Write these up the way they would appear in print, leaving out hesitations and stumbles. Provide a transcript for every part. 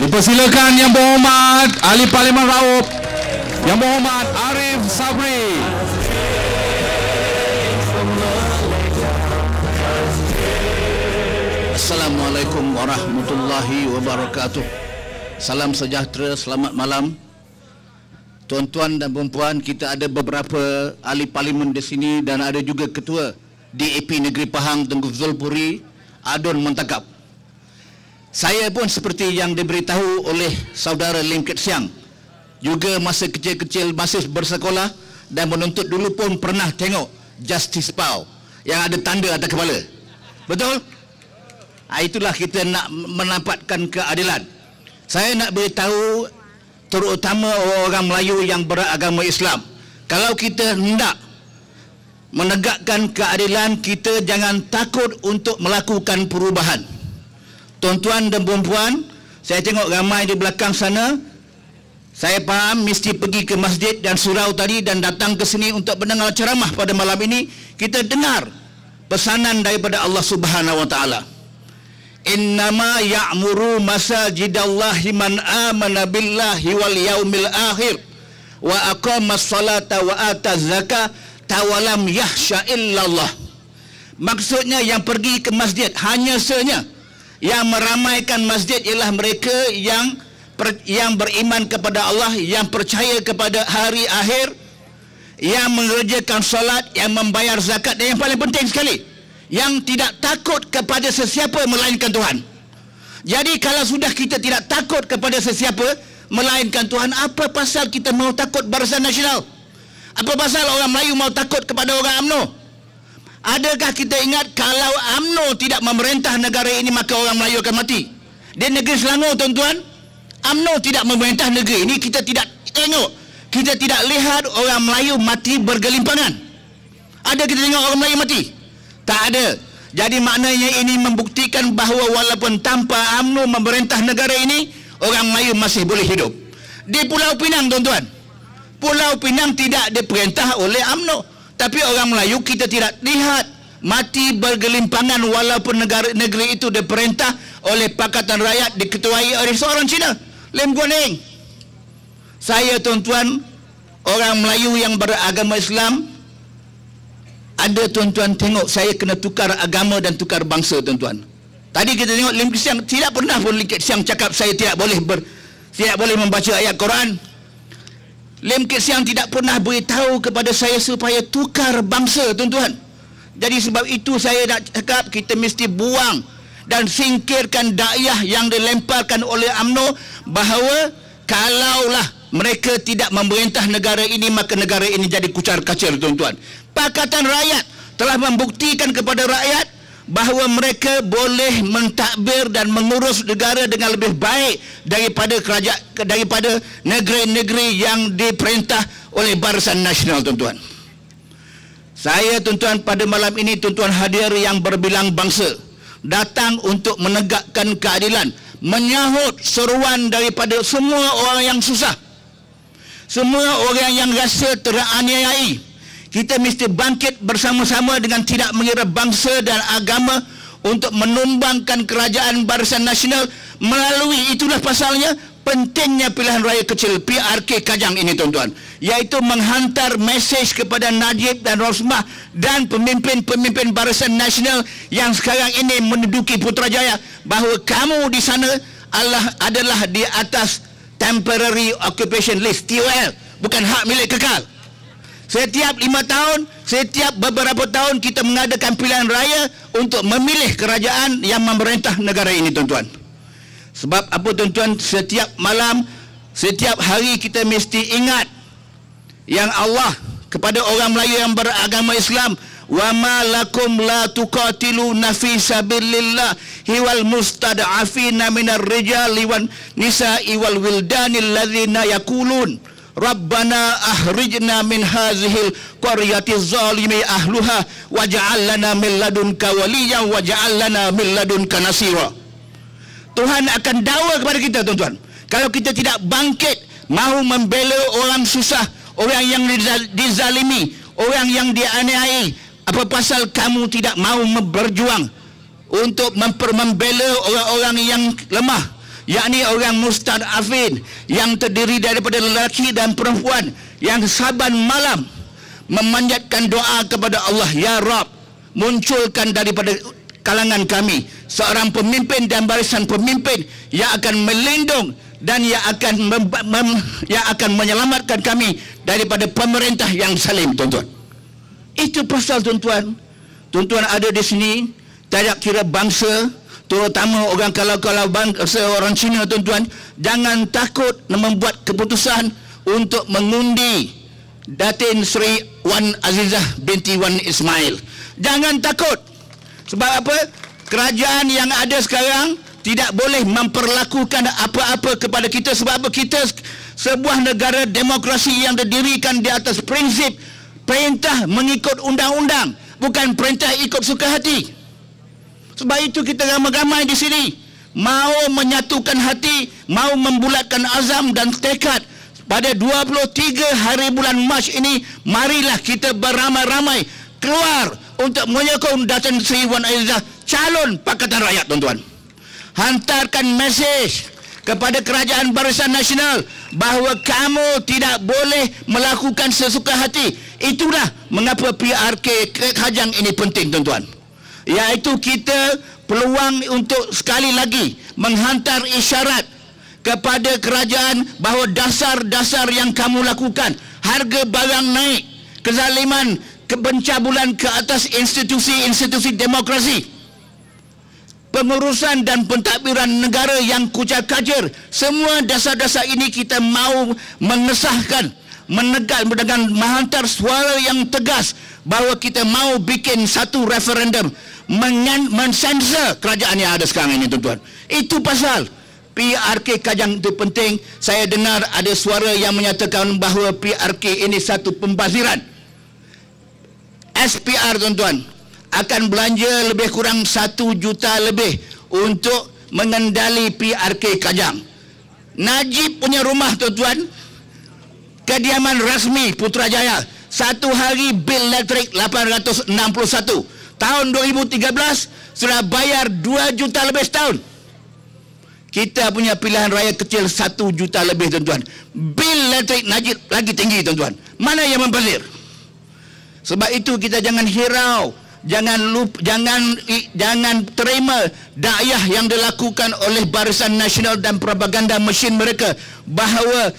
Dipersilakan Yang Berhormat Ahli Parlimen Raub, Yang Berhormat Arif Sabri. Assalamualaikum warahmatullahi wabarakatuh. Salam sejahtera, selamat malam. Tuan-tuan dan puan-puan, kita ada beberapa ahli parlimen di sini dan ada juga Ketua DAP Negeri Pahang Tengku Zulpuri, Adun Muntakab. Saya pun seperti yang diberitahu oleh saudara Lim Kit Siang, juga masa kecil-kecil masih bersekolah dan menuntut dulu pun pernah tengok Justice Pau yang ada tanda atas kepala. Betul? Itulah kita nak mendapatkan keadilan. Saya nak beritahu terutama orang Melayu yang beragama Islam, kalau kita hendak menegakkan keadilan, kita jangan takut untuk melakukan perubahan. Tuan-tuan dan puan-puan, saya tengok ramai di belakang sana. Saya faham mesti pergi ke masjid dan surau tadi dan datang ke sini untuk mendengar ceramah pada malam ini. Kita dengar pesanan daripada Allah Subhanahu wa taala. Innama ya'muru masajidallahi man amana billahi wal yaumil akhir wa aqamas salata wa ataz zakah tawalam yahsya illallah. Maksudnya yang pergi ke masjid hanya senya, yang meramaikan masjid ialah mereka yang beriman kepada Allah, yang percaya kepada hari akhir, yang mengerjakan solat, yang membayar zakat, dan yang paling penting sekali, yang tidak takut kepada sesiapa melainkan Tuhan. Jadi kalau sudah kita tidak takut kepada sesiapa melainkan Tuhan, apa pasal kita mau takut Barisan Nasional? Apa pasal orang Melayu mau takut kepada orang UMNO? Adakah kita ingat kalau UMNO tidak memerintah negara ini maka orang Melayu akan mati? Di negeri Selangor, tuan-tuan, UMNO tidak memerintah negeri ini, kita tidak tengok, kita tidak lihat orang Melayu mati bergelimpangan. Ada kita tengok orang Melayu mati? Tak ada. Jadi maknanya ini membuktikan bahawa walaupun tanpa UMNO memerintah negara ini, orang Melayu masih boleh hidup. Di Pulau Pinang, tuan-tuan, Pulau Pinang tidak diperintah oleh UMNO, tapi orang Melayu kita tidak lihat mati bergelimpangan walaupun negeri itu diperintah oleh Pakatan Rakyat diketuai oleh seorang Cina, Lim Guan Eng. Saya, tuan-tuan, orang Melayu yang beragama Islam, ada tuan-tuan tengok saya kena tukar agama dan tukar bangsa, tuan-tuan. Tadi kita tengok Lim Kit Siang, tidak pernah pun Lim Kit Siang cakap saya tidak boleh membaca ayat Quran. Lim Kit Siang tidak pernah beritahu kepada saya supaya tukar bangsa, tuan-tuan. Jadi sebab itu saya nak cakap kita mesti buang dan singkirkan dakwah yang dilemparkan oleh UMNO bahawa kalaulah mereka tidak memerintah negara ini maka negara ini jadi kucar-kacir, tuan-tuan. Pakatan Rakyat telah membuktikan kepada rakyat bahawa mereka boleh mentadbir dan mengurus negara dengan lebih baik daripada negeri-negeri yang diperintah oleh Barisan Nasional, tuan-tuan. Saya, tuan-tuan, pada malam ini, tuan-tuan hadir yang berbilang bangsa, datang untuk menegakkan keadilan, menyahut seruan daripada semua orang yang susah, semua orang yang rasa teraniayai. Kita mesti bangkit bersama-sama dengan tidak mengira bangsa dan agama untuk menumbangkan kerajaan Barisan Nasional. Melalui itulah pasalnya pentingnya pilihan raya kecil PRK Kajang ini, tuan-tuan, iaitu menghantar mesej kepada Najib dan Rosmah dan pemimpin-pemimpin Barisan Nasional yang sekarang ini menduduki Putrajaya bahawa kamu di sana adalah di atas Temporary Occupation List, TOL, bukan hak milik kekal. Setiap 5 tahun, setiap beberapa tahun kita mengadakan pilihan raya untuk memilih kerajaan yang memerintah negara ini, tuan-tuan. Sebab apa, tuan-tuan? Setiap malam, setiap hari kita mesti ingat yang Allah kepada orang Melayu yang beragama Islam, wa ma lakum la tuqatiluna fi sabilillah wal mustad'afina minar rijali wan nisa'i wal wildani alladzina yaqulun Rabbana ahrijna min hazihil qaryati zalimi ahluha waj'al lana min ladunka waliyan waj'al lana min ladunka nasira. Tuhan akan dakwa kepada kita, tuan-tuan, kalau kita tidak bangkit mahu membela orang susah, orang yang dizalimi, orang yang dianiayai. Apa pasal kamu tidak mahu berjuang untuk membela orang-orang yang lemah, yakni orang mustadafin yang terdiri daripada lelaki dan perempuan yang saban malam memanjatkan doa kepada Allah, ya Rabb, munculkan daripada kalangan kami seorang pemimpin dan barisan pemimpin yang akan melindung dan yang akan menyelamatkan kami daripada pemerintah yang zalim, tuan-tuan. Itu pasal, tuan-tuan. Tuan-tuan ada di sini, tidak kira bangsa, terutama orang kalau bangsa orang Cina, tuan-tuan, jangan takut membuat keputusan untuk mengundi Datin Sri Wan Azizah binti Wan Ismail. Jangan takut. Sebab apa? Kerajaan yang ada sekarang tidak boleh memperlakukan apa-apa kepada kita. Sebab apa? Kita sebuah negara demokrasi yang didirikan di atas prinsip perintah mengikut undang-undang, bukan perintah ikut suka hati. Sebab itu kita ramai-ramai di sini mau menyatukan hati, mau membulatkan azam dan tekad. Pada 23 hari bulan Mac ini, marilah kita beramai-ramai keluar untuk menyokong Datin Sri Wan Azizah calon Pakatan Rakyat, tuan-tuan. Hantarkan mesej kepada Kerajaan Barisan Nasional bahawa kamu tidak boleh melakukan sesuka hati. Itulah mengapa PRK Kajang ini penting, tuan-tuan. Iaitu kita peluang untuk sekali lagi menghantar isyarat kepada kerajaan bahawa dasar-dasar yang kamu lakukan, harga barang naik, kezaliman, pencabulan ke atas institusi-institusi demokrasi, pengurusan dan pentadbiran negara yang kucar-kacir, semua dasar-dasar ini kita mau mengesahkan, menegak dengan menghantar suara yang tegas bahawa kita mau bikin satu referendum mensensor kerajaan yang ada sekarang ini, tuan-tuan. Itu pasal PRK Kajang itu penting. Saya dengar ada suara yang menyatakan bahawa PRK ini satu pembaziran. SPR, tuan-tuan, akan belanja lebih kurang 1 juta lebih untuk mengendali PRK Kajang. Najib punya rumah, tuan-tuan, kediaman rasmi Putrajaya, satu hari bil elektrik 861. Tahun 2013 sudah bayar 2 juta lebih setahun. Kita punya pilihan raya kecil 1 juta lebih, tuan-tuan. Bil elektrik Najib lagi tinggi, tuan-tuan. Mana yang membazir? Sebab itu kita jangan hirau, jangan terima dakwah yang dilakukan oleh Barisan Nasional dan propaganda mesin mereka bahawa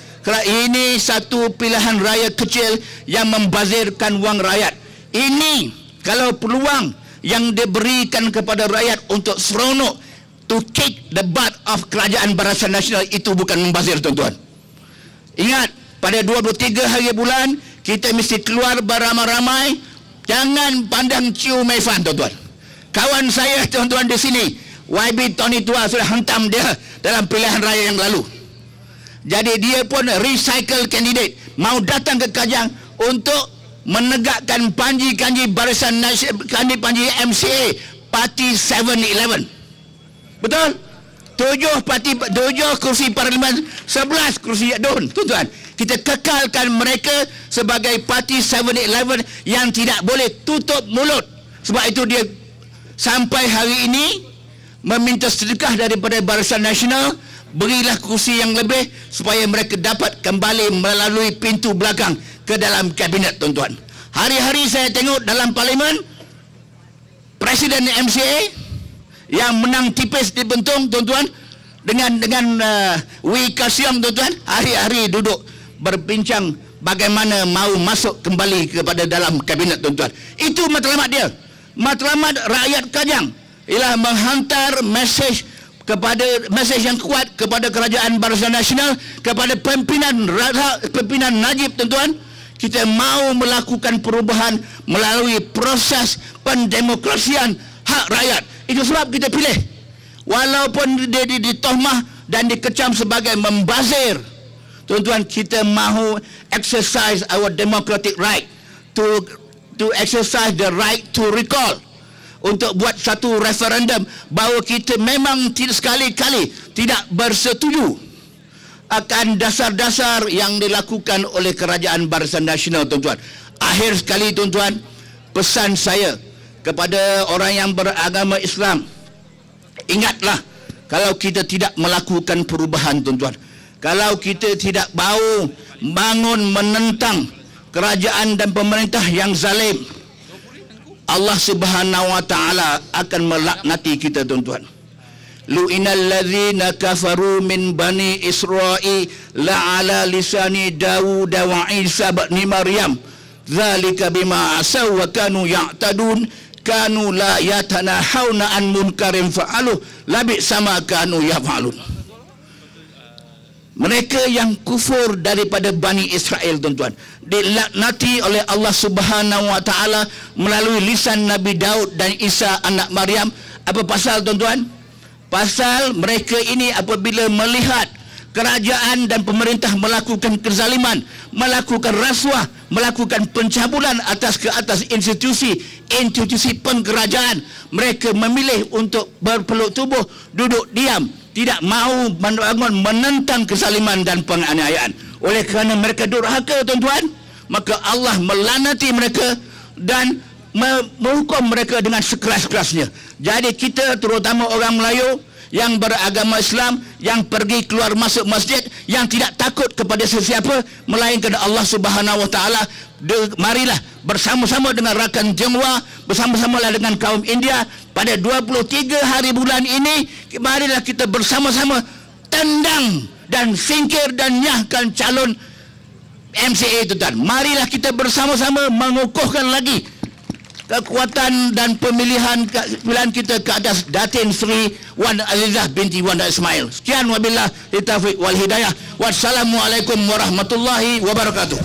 ini satu pilihan raya kecil yang membazirkan wang rakyat. Ini kalau peluang yang diberikan kepada rakyat untuk seronok to kick the butt of kerajaan Barisan Nasional, itu bukan membazir, tuan-tuan. Ingat, pada 23 hari bulan kita mesti keluar beramai-ramai. Jangan pandang Ciu Maifan, tuan-tuan. Kawan saya, tuan-tuan, di sini, YB Tony Tua sudah hentam dia dalam pilihan raya yang lalu. Jadi dia pun recycle candidate, mau datang ke Kajang untuk menegakkan panji-kanji Barisan Nasional, panji MCA Parti 7-11. Betul? 7 kursi parlimen, 11 kursi adun, tuan-tuan. Kita kekalkan mereka sebagai parti 7-11 yang tidak boleh tutup mulut. Sebab itu dia sampai hari ini meminta sedekah daripada Barisan Nasional, berilah kursi yang lebih supaya mereka dapat kembali melalui pintu belakang ke dalam kabinet, tuan-tuan. Hari-hari saya tengok dalam parlimen, Presiden MCA yang menang tipis di Bentong, tuan-tuan, dengan Wee Ka Siong, tuan-tuan, hari-hari duduk berbincang bagaimana mau masuk kembali kepada dalam kabinet, tuan-tuan. Itu matlamat dia. Matlamat rakyat Kajang ialah menghantar mesej yang kuat kepada kerajaan Barisan Nasional, kepada pimpinan Najib, tuan-tuan. Kita mau melakukan perubahan melalui proses pendemokrasian hak rakyat. Itu sebab kita pilih. Walaupun dia ditohmah dan dikecam sebagai membazir, tuan-tuan, kita mahu exercise our democratic right to exercise the right to recall, untuk buat satu referendum bahawa kita memang sekali-kali tidak bersetuju akan dasar-dasar yang dilakukan oleh kerajaan Barisan Nasional, tuan-tuan. Akhir sekali, tuan-tuan, pesan saya kepada orang yang beragama Islam, ingatlah kalau kita tidak melakukan perubahan, tuan-tuan. Kalau kita tidak bau bangun menentang kerajaan dan pemerintah yang zalim, Allah Subhanahu wa taala akan melaknati kita, tuan-tuan. Lu'inal ladzina kafaru min bani Israil la'ala lisani Dawud wa Isa bin Maryam dzalika bima asaw wa kanu ya'tadun kanu la yatanahawna an munkarin fa'aluh labi sama kanu yaf'alun. Mereka yang kufur daripada Bani Israel, tuan-tuan, dilaknati oleh Allah Subhanahu wa taala melalui lisan Nabi Daud dan Isa anak Maryam. Apa pasal, tuan-tuan? Pasal mereka ini apabila melihat kerajaan dan pemerintah melakukan kezaliman, melakukan rasuah, melakukan pencabulan atas institusi pengkerajaan, mereka memilih untuk berpeluk tubuh, duduk diam, tidak mahu menentang kezaliman dan penganiayaan. Oleh kerana mereka durhaka, tuan-tuan, maka Allah melaknati mereka dan menghukum mereka dengan sekeras-kerasnya. Jadi kita, terutama orang Melayu yang beragama Islam, yang pergi keluar masuk masjid, yang tidak takut kepada sesiapa melainkan Allah Subhanahu wa taala, marilah bersama-sama dengan rakan jemaah, bersama-samalah dengan kaum India pada 23 hari bulan ini, marilah kita bersama-sama tendang dan singkir dan nyahkan calon MCA, tuan. Marilah kita bersama-sama mengukuhkan lagi kekuatan dan pemilihan kita ke atas Datin Sri Wan Azizah binti Wanda Ismail. Sekian wabillahi taufiq wal hidayah. Wassalamualaikum warahmatullahi wabarakatuh.